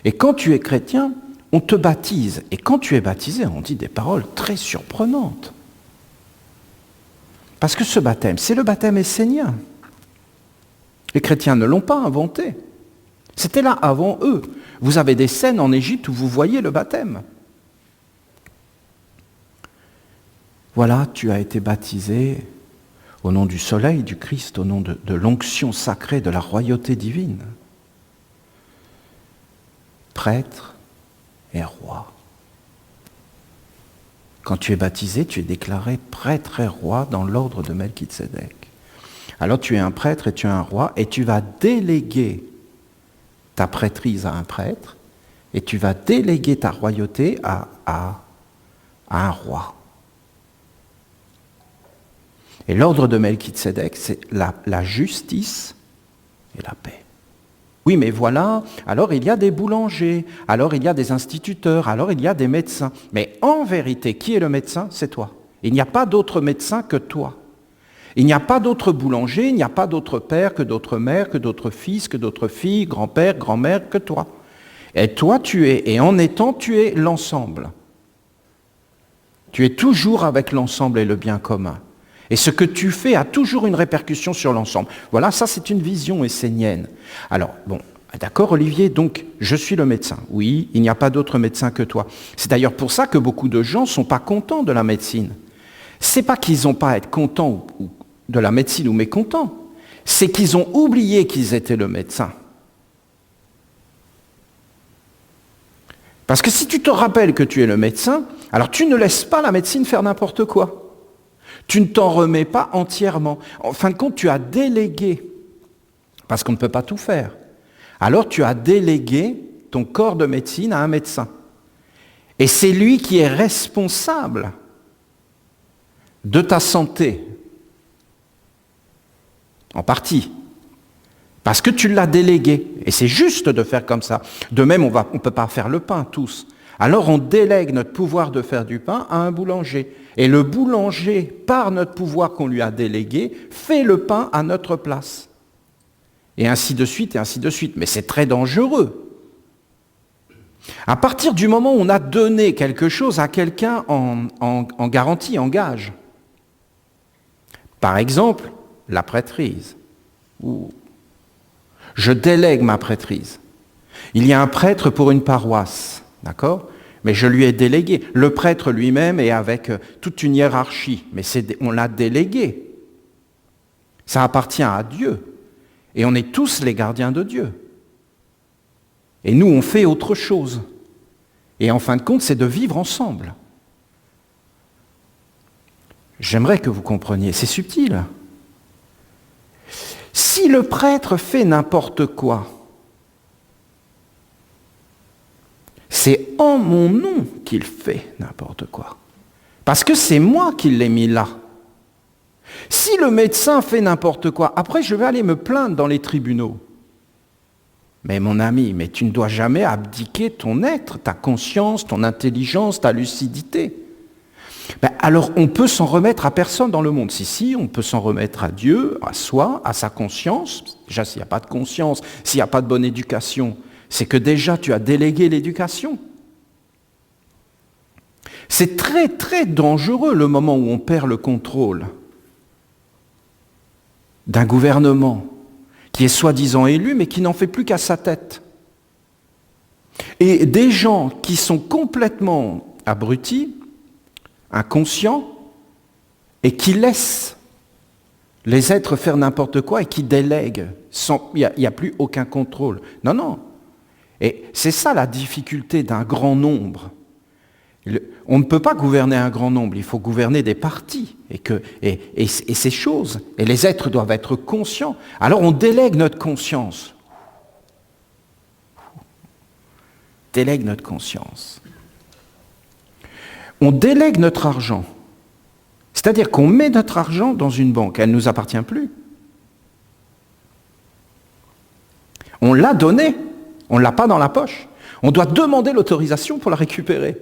Et quand tu es chrétien, on te baptise. Et quand tu es baptisé, on dit des paroles très surprenantes. Parce que ce baptême, c'est le baptême essénien. Les chrétiens ne l'ont pas inventé. C'était là avant eux. Vous avez des scènes en Égypte où vous voyez le baptême. Voilà, tu as été baptisé au nom du soleil, du Christ, au nom de l'onction sacrée, de la royauté divine. Prêtre et roi. Quand tu es baptisé, tu es déclaré prêtre et roi dans l'ordre de Melchizedek. Alors tu es un prêtre et tu es un roi et tu vas déléguer ta prêtrise à un prêtre et tu vas déléguer ta royauté à un roi. Et l'ordre de Melchizedek, c'est la justice et la paix. Oui, mais voilà, alors il y a des boulangers, alors il y a des instituteurs, alors il y a des médecins. Mais en vérité, qui est le médecin? C'est toi. Il n'y a pas d'autre médecin que toi. Il n'y a pas d'autre boulanger, il n'y a pas d'autre père que d'autres mères, que d'autres fils, que d'autres filles, grand-père, grand-mère que toi. Et toi, et en étant, tu es l'ensemble. Tu es toujours avec l'ensemble et le bien commun. Et ce que tu fais a toujours une répercussion sur l'ensemble. Voilà, ça c'est une vision essénienne. Alors, bon, d'accord Olivier, donc je suis le médecin. Oui, il n'y a pas d'autre médecin que toi. C'est d'ailleurs pour ça que beaucoup de gens ne sont pas contents de la médecine. C'est pas qu'ils n'ont pas à être contents de la médecine ou mécontents, c'est qu'ils ont oublié qu'ils étaient le médecin. Parce que si tu te rappelles que tu es le médecin, alors tu ne laisses pas la médecine faire n'importe quoi. Tu ne t'en remets pas entièrement. En fin de compte, tu as délégué, parce qu'on ne peut pas tout faire. Alors tu as délégué ton corps de médecine à un médecin. Et c'est lui qui est responsable de ta santé, en partie, parce que tu l'as délégué. Et c'est juste de faire comme ça. De même, on ne peut pas faire le pain tous. Alors on délègue notre pouvoir de faire du pain à un boulanger. Et le boulanger, par notre pouvoir qu'on lui a délégué, fait le pain à notre place. Et ainsi de suite, et ainsi de suite. Mais c'est très dangereux. À partir du moment où on a donné quelque chose à quelqu'un en garantie, en gage, par exemple, la prêtrise. Je délègue ma prêtrise. Il y a un prêtre pour une paroisse, d'accord ? Mais je lui ai délégué. Le prêtre lui-même est avec toute une hiérarchie, mais on l'a délégué. Ça appartient à Dieu. Et on est tous les gardiens de Dieu. Et nous, on fait autre chose. Et en fin de compte, c'est de vivre ensemble. J'aimerais que vous compreniez, c'est subtil. Si le prêtre fait n'importe quoi, c'est en mon nom qu'il fait n'importe quoi. Parce que c'est moi qui l'ai mis là. Si le médecin fait n'importe quoi, après je vais aller me plaindre dans les tribunaux. Mais mon ami, mais tu ne dois jamais abdiquer ton être, ta conscience, ton intelligence, ta lucidité. Alors on peut s'en remettre à personne dans le monde. Si, on peut s'en remettre à Dieu, à soi, à sa conscience. Déjà, s'il n'y a pas de conscience, s'il n'y a pas de bonne éducation, c'est que déjà tu as délégué l'éducation. C'est très très dangereux le moment où on perd le contrôle d'un gouvernement qui est soi-disant élu mais qui n'en fait plus qu'à sa tête. Et des gens qui sont complètement abrutis, inconscients, et qui laissent les êtres faire n'importe quoi et qui délèguent. Il n'y a plus aucun contrôle. Non. Et c'est ça la difficulté d'un grand nombre. On ne peut pas gouverner un grand nombre, il faut gouverner des partis et ces choses. Et les êtres doivent être conscients. Alors on délègue notre conscience. Délègue notre conscience. On délègue notre argent. C'est-à-dire qu'on met notre argent dans une banque, elle ne nous appartient plus. On l'a donné, on ne l'a pas dans la poche. On doit demander l'autorisation pour la récupérer.